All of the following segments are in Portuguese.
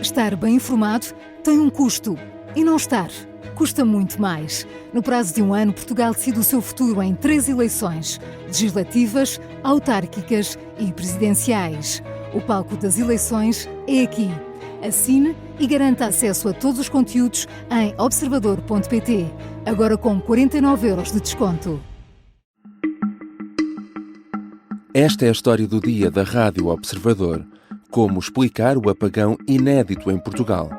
Estar bem informado tem um custo. E não estar custa muito mais. No prazo de um ano, Portugal decide o seu futuro em 3 eleições: legislativas, autárquicas e presidenciais. O palco das eleições é aqui. Assine e garanta acesso a todos os conteúdos em observador.pt. Agora com 49€ de desconto. Esta é a história do dia da Rádio Observador. Como explicar o apagão inédito em Portugal.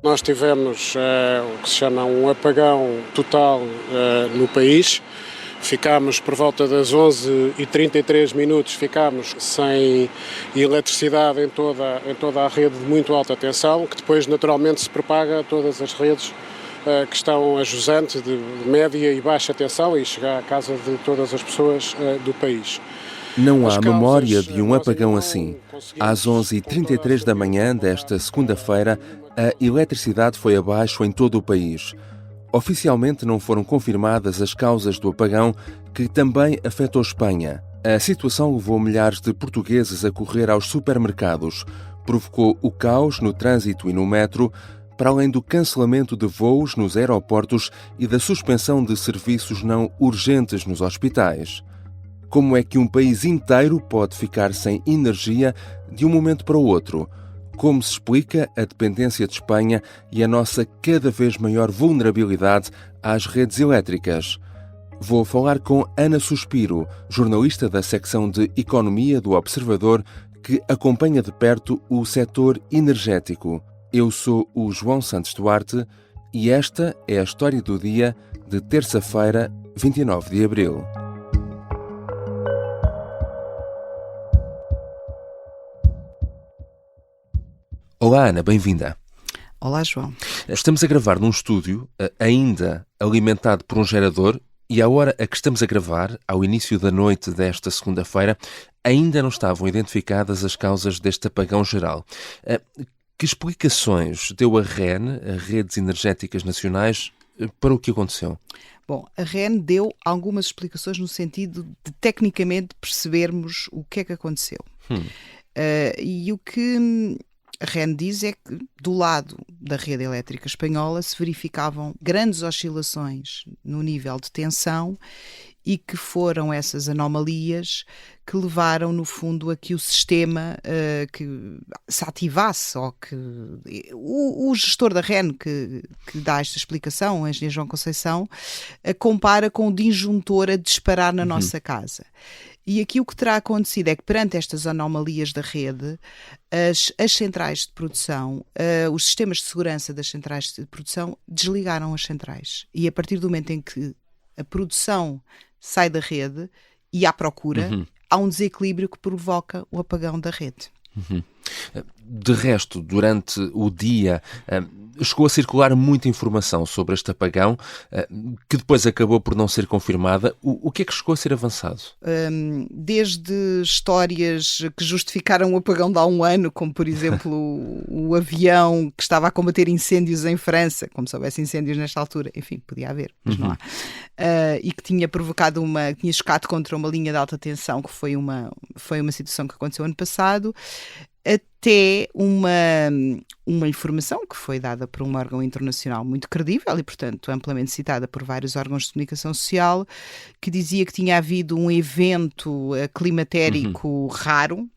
Nós tivemos o que se chama um apagão total no país. Ficámos por volta das 11h33, ficámos sem eletricidade em toda a rede de muito alta tensão, que depois naturalmente se propaga a todas as redes que estão a jusante de média e baixa tensão e chega à casa de todas as pessoas do país. Não há memória de um apagão assim. Às 11h33 da manhã desta segunda-feira, a eletricidade foi abaixo em todo o país. Oficialmente não foram confirmadas as causas do apagão, que também afetou Espanha. A situação levou milhares de portugueses a correr aos supermercados, provocou o caos no trânsito e no metro, para além do cancelamento de voos nos aeroportos e da suspensão de serviços não urgentes nos hospitais. Como é que um país inteiro pode ficar sem energia de um momento para o outro? Como se explica a dependência de Espanha e a nossa cada vez maior vulnerabilidade às redes elétricas? Vou falar com Ana Suspiro, jornalista da secção de Economia do Observador, que acompanha de perto o setor energético. Eu sou o João Santos Duarte e esta é a história do dia de terça-feira, 29 de abril. Olá Ana, bem-vinda. Olá João. Estamos a gravar num estúdio ainda alimentado por um gerador e à hora a que estamos a gravar, ao início da noite desta segunda-feira, ainda não estavam identificadas as causas deste apagão geral. Que explicações deu a REN, a Redes Energéticas Nacionais, para o que aconteceu? Bom, a REN deu algumas explicações no sentido de tecnicamente percebermos o que é que aconteceu. E o que a REN diz é que do lado da rede elétrica espanhola se verificavam grandes oscilações no nível de tensão e que foram essas anomalias que levaram, no fundo, a que o sistema que se ativasse, ou que o gestor da REN que dá esta explicação, o engenheiro João Conceição, compara com o disjuntor a disparar na nossa casa. E aqui o que terá acontecido é que, perante estas anomalias da rede, as centrais de produção, os sistemas de segurança das centrais de produção desligaram as centrais. E a partir do momento em que a produção sai da rede e há procura, há um desequilíbrio que provoca o apagão da rede. De resto, durante o dia, chegou a circular muita informação sobre este apagão, que depois acabou por não ser confirmada. O que é que chegou a ser avançado? Desde histórias que justificaram o apagão de há um ano, como por exemplo o avião que estava a combater incêndios em França, como se houvesse incêndios nesta altura, enfim, podia haver, mas não há, e que tinha provocado tinha chocado contra uma linha de alta tensão, que foi uma situação que aconteceu ano passado, até uma informação que foi dada por um órgão internacional muito credível e, portanto, amplamente citada por vários órgãos de comunicação social, que dizia que tinha havido um evento climatérico raro,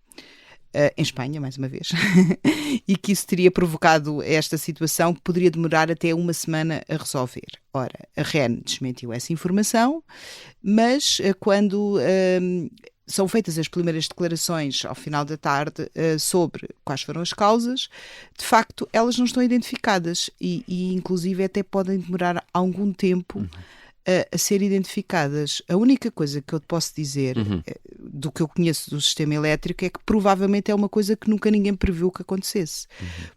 em Espanha, mais uma vez, e que isso teria provocado esta situação que poderia demorar até uma semana a resolver. Ora, a REN desmentiu essa informação, mas quando são feitas as primeiras declarações ao final da tarde sobre quais foram as causas, de facto elas não estão identificadas e inclusive até podem demorar algum tempo a ser identificadas. A única coisa que eu te posso dizer do que eu conheço do sistema elétrico é que provavelmente é uma coisa que nunca ninguém previu que acontecesse.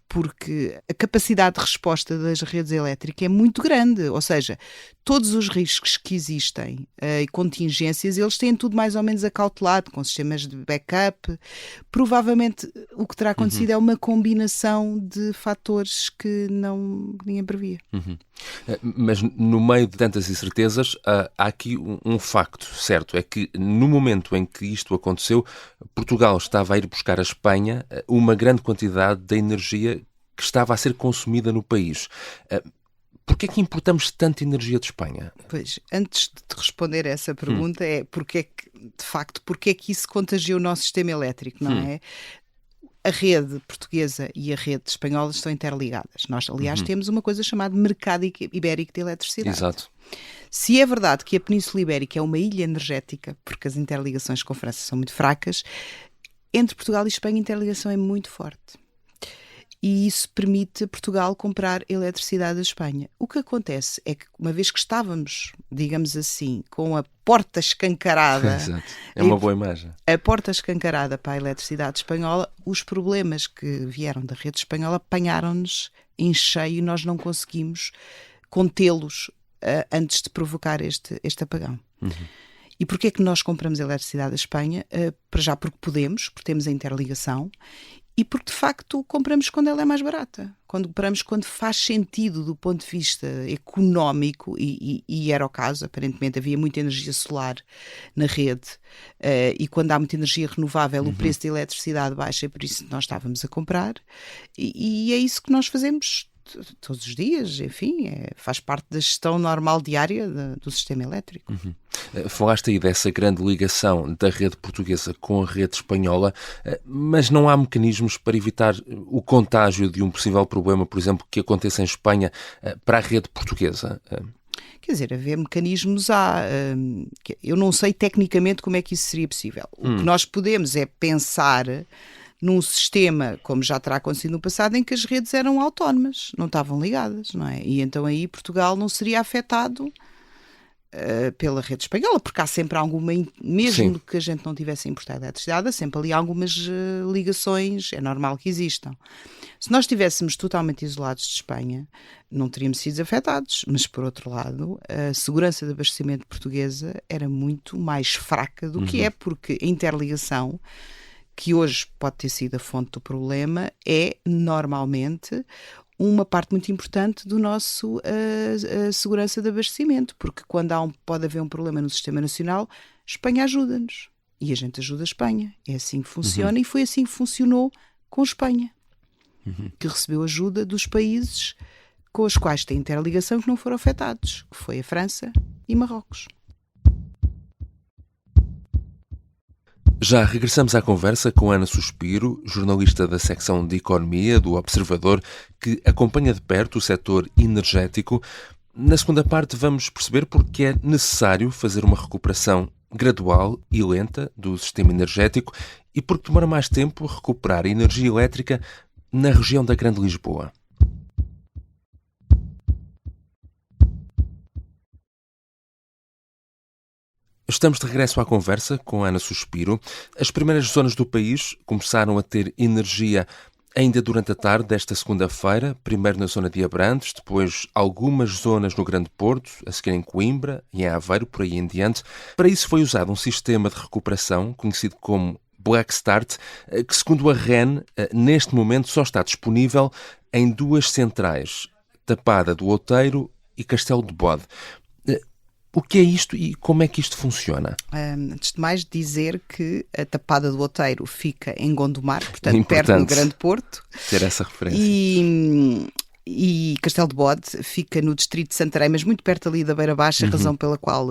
porque a capacidade de resposta das redes elétricas é muito grande, ou seja, todos os riscos que existem e contingências, eles têm tudo mais ou menos acautelado, com sistemas de backup. Provavelmente o que terá acontecido é uma combinação de fatores que ninguém previa. Mas no meio de tantas incertezas, há aqui um facto certo, é que no momento em que isto aconteceu, Portugal estava a ir buscar à Espanha uma grande quantidade de energia que estava a ser consumida no país. Porquê é que importamos tanta energia de Espanha? Pois, antes de te responder a essa pergunta, porque é que isso contagia o nosso sistema elétrico, não é? A rede portuguesa e a rede espanhola estão interligadas. Nós, aliás, temos uma coisa chamada Mercado Ibérico de Eletricidade. Exato. Se é verdade que a Península Ibérica é uma ilha energética, porque as interligações com a França são muito fracas, entre Portugal e Espanha a interligação é muito forte. E isso permite a Portugal comprar eletricidade da Espanha. O que acontece é que, uma vez que estávamos, digamos assim, com a porta escancarada... Exato. É uma boa imagem. A porta escancarada para a eletricidade espanhola, os problemas que vieram da rede espanhola apanharam-nos em cheio e nós não conseguimos contê-los antes de provocar este apagão. E porquê é que nós compramos eletricidade da Espanha? Para já porque podemos, porque temos a interligação, e porque de facto compramos quando ela é mais barata. Compramos quando faz sentido do ponto de vista económico, e era o caso, aparentemente havia muita energia solar na rede, e quando há muita energia renovável o preço da eletricidade baixa, e por isso nós estávamos a comprar, e é isso que nós fazemos todos os dias, enfim, faz parte da gestão normal diária do sistema elétrico. Falaste aí dessa grande ligação da rede portuguesa com a rede espanhola, mas não há mecanismos para evitar o contágio de um possível problema, por exemplo, que aconteça em Espanha para a rede portuguesa? Quer dizer, haver mecanismos há... eu não sei tecnicamente como é que isso seria possível. O que nós podemos é pensar num sistema, como já terá acontecido no passado, em que as redes eram autónomas, não estavam ligadas, não é? E então aí Portugal não seria afetado pela rede espanhola, porque há sempre alguma, mesmo Sim. que a gente não tivesse importado eletricidade, há sempre ali algumas ligações, é normal que existam. Se nós estivéssemos totalmente isolados de Espanha, não teríamos sido afetados, mas por outro lado, a segurança de abastecimento portuguesa era muito mais fraca do que é, porque a interligação, que hoje pode ter sido a fonte do problema, é normalmente uma parte muito importante do nosso segurança de abastecimento, porque quando pode haver um problema no sistema nacional, Espanha ajuda-nos e a gente ajuda a Espanha. É assim que funciona e foi assim que funcionou com Espanha, que recebeu ajuda dos países com os quais tem interligação que não foram afetados, que foi a França e Marrocos. Já regressamos à conversa com Ana Suspiro, jornalista da secção de Economia do Observador, que acompanha de perto o setor energético. Na segunda parte vamos perceber porque é necessário fazer uma recuperação gradual e lenta do sistema energético e porque demora mais tempo recuperar a energia elétrica na região da Grande Lisboa. Estamos de regresso à conversa com Ana Suspiro. As primeiras zonas do país começaram a ter energia ainda durante a tarde desta segunda-feira, primeiro na zona de Abrantes, depois algumas zonas no Grande Porto, a seguir em Coimbra e em Aveiro, por aí em diante. Para isso foi usado um sistema de recuperação conhecido como Black Start, que segundo a REN, neste momento só está disponível em 2 centrais, Tapada do Outeiro e Castelo de Bode. O que é isto e como é que isto funciona? Antes de mais, dizer que a Tapada do Outeiro fica em Gondomar, portanto, perto do Grande Porto. Ter essa referência. E Castelo de Bode fica no distrito de Santarém, mas muito perto ali da Beira Baixa, razão pela qual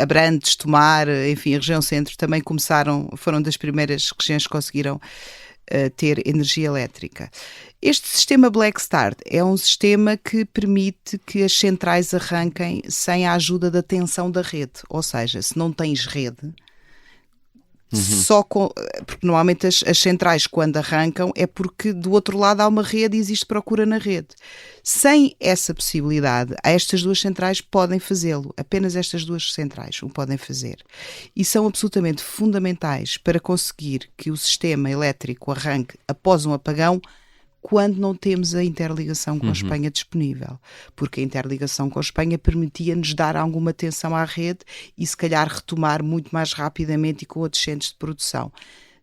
Abrantes, Tomar, enfim, a região centro também foram das primeiras regiões que conseguiram ter energia elétrica. Este sistema Black Start é um sistema que permite que as centrais arranquem sem a ajuda da tensão da rede, ou seja, se não tens rede, porque normalmente as centrais quando arrancam é porque do outro lado há uma rede e existe procura na rede. Sem essa possibilidade, estas 2 centrais podem fazê-lo, apenas estas 2 centrais o podem fazer. E são absolutamente fundamentais para conseguir que o sistema elétrico arranque após um apagão quando não temos a interligação com a Espanha disponível, porque a interligação com a Espanha permitia-nos dar alguma atenção à rede e se calhar retomar muito mais rapidamente e com outros centros de produção.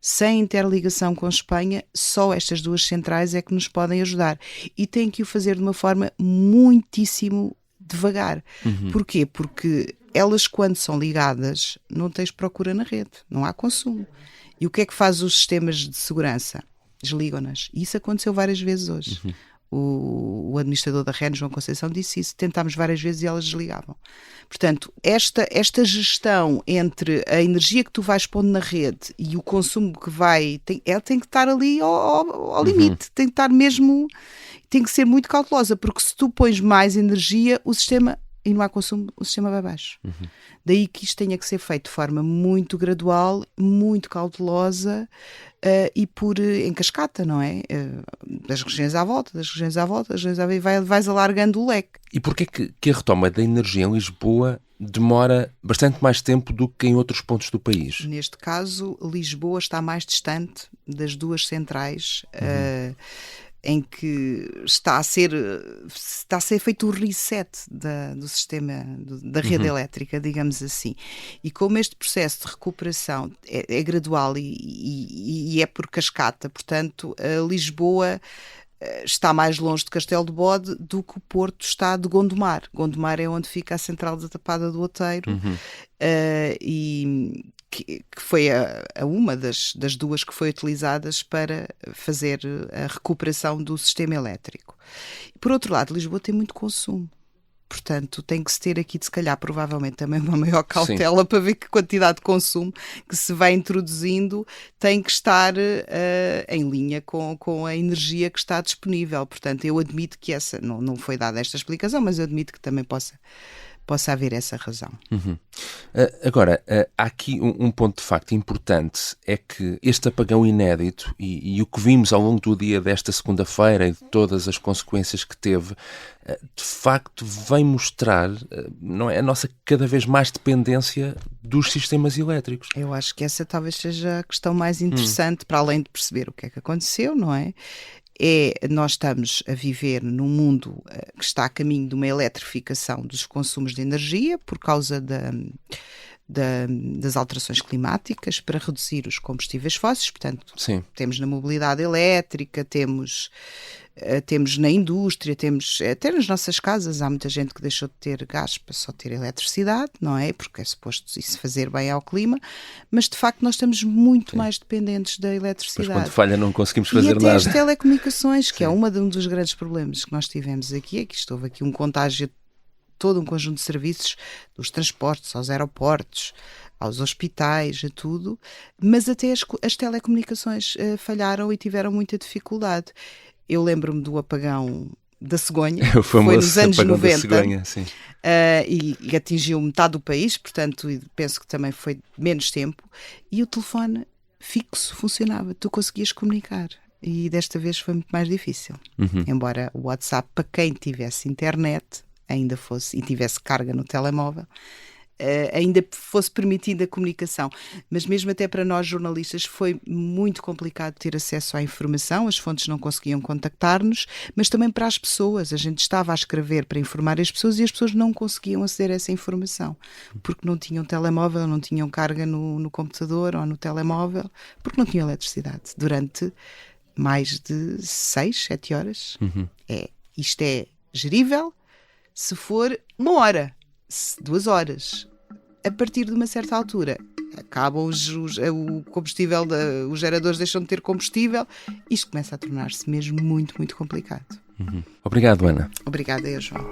Sem interligação com a Espanha, só estas duas centrais é que nos podem ajudar e têm que o fazer de uma forma muitíssimo devagar. Porquê? Porque elas, quando são ligadas, não tens procura na rede, não há consumo. E o que é que faz os sistemas de segurança? Desligam-nas. E isso aconteceu várias vezes hoje. O administrador da REN, João Conceição, disse isso. Tentámos várias vezes e elas desligavam. Portanto, esta gestão entre a energia que tu vais pondo na rede e o consumo que ela tem que estar ali ao limite. Tem que estar mesmo... Tem que ser muito cautelosa, porque se tu pões mais energia, o sistema... e não há consumo, o sistema vai abaixo. Daí que isto tenha que ser feito de forma muito gradual, muito cautelosa e em cascata, não é? Das regiões à volta, das regiões à volta, das regiões à volta, e vais alargando o leque. E porquê que a retoma da energia em Lisboa demora bastante mais tempo do que em outros pontos do país? Neste caso, Lisboa está mais distante das duas centrais, em que está a ser feito o reset do sistema, da rede elétrica, digamos assim. E como este processo de recuperação é gradual e é por cascata, portanto, Lisboa está mais longe de Castelo de Bode do que o Porto está de Gondomar. Gondomar é onde fica a central da Tapada do Outeiro, e que foi uma das duas que foi utilizadas para fazer a recuperação do sistema elétrico. Por outro lado, Lisboa tem muito consumo. Portanto, tem que se ter aqui, se calhar, provavelmente também uma maior cautela para ver que quantidade de consumo que se vai introduzindo tem que estar em linha com a energia que está disponível. Portanto, eu admito que essa, não foi dada esta explicação, mas eu admito que também possa haver essa razão. Agora, há aqui um ponto de facto importante, é que este apagão inédito e o que vimos ao longo do dia desta segunda-feira e de todas as consequências que teve, de facto vem mostrar, não é, a nossa cada vez mais dependência dos sistemas elétricos. Eu acho que essa talvez seja a questão mais interessante, para além de perceber o que é que aconteceu, não é? Nós estamos a viver num mundo que está a caminho de uma eletrificação dos consumos de energia por causa das alterações climáticas para reduzir os combustíveis fósseis. Portanto, temos na mobilidade elétrica, temos na indústria, até nas nossas casas. Há muita gente que deixou de ter gás para só ter eletricidade, não é? Porque é suposto isso fazer bem ao clima, mas de facto nós estamos muito mais dependentes da eletricidade. Mas quando falha não conseguimos fazer nada. E até as telecomunicações, que é um dos grandes problemas que nós tivemos aqui, é que houve aqui um contágio, todo um conjunto de serviços, dos transportes aos aeroportos, aos hospitais, a tudo, mas até as telecomunicações falharam e tiveram muita dificuldade. Eu lembro-me do apagão da cegonha, foi nos anos 90, cegonha, e atingiu metade do país, portanto penso que também foi menos tempo, e o telefone fixo funcionava, tu conseguias comunicar, e desta vez foi muito mais difícil, embora o WhatsApp, para quem tivesse internet, ainda fosse, e tivesse carga no telemóvel, ainda fosse permitida a comunicação, mas mesmo até para nós jornalistas foi muito complicado ter acesso à informação, as fontes não conseguiam contactar-nos, mas também para as pessoas, a gente estava a escrever para informar as pessoas e as pessoas não conseguiam aceder a essa informação, porque não tinham telemóvel, não tinham carga no computador ou no telemóvel, porque não tinham eletricidade, durante mais de 6, 7 horas. Isto é gerível se for 1 hora, 2 horas. A partir de uma certa altura acabam o combustível, os geradores deixam de ter combustível, isto começa a tornar-se mesmo muito, muito complicado. Obrigado, Ana. Obrigada, eu, João.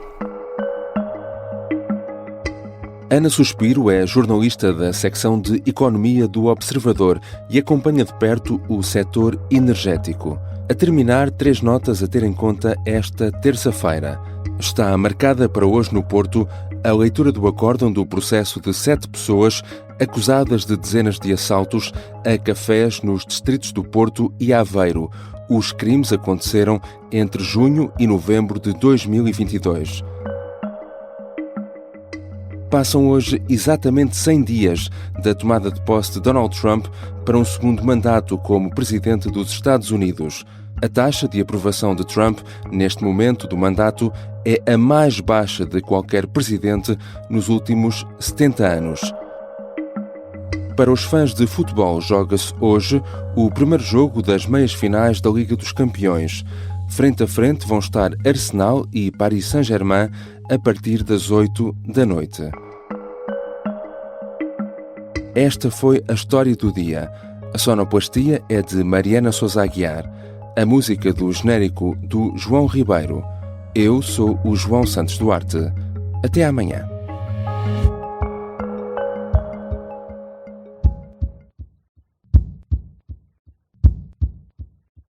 Ana Suspiro é jornalista da secção de Economia do Observador e acompanha de perto o setor energético. A terminar, 3 notas a ter em conta esta terça-feira. Está marcada para hoje no Porto a leitura do acórdão do processo de 7 pessoas acusadas de dezenas de assaltos a cafés nos distritos do Porto e Aveiro. Os crimes aconteceram entre junho e novembro de 2022. Passam hoje exatamente 100 dias da tomada de posse de Donald Trump para um segundo mandato como presidente dos Estados Unidos. A taxa de aprovação de Trump, neste momento do mandato, é a mais baixa de qualquer presidente nos últimos 70 anos. Para os fãs de futebol, joga-se hoje o primeiro jogo das meias-finais da Liga dos Campeões. Frente a frente vão estar Arsenal e Paris Saint-Germain a partir das 8 da noite. Esta foi a história do dia. A sonoplastia é de Mariana Sousa Aguiar. A música do genérico do João Ribeiro. Eu sou o João Santos Duarte. Até amanhã.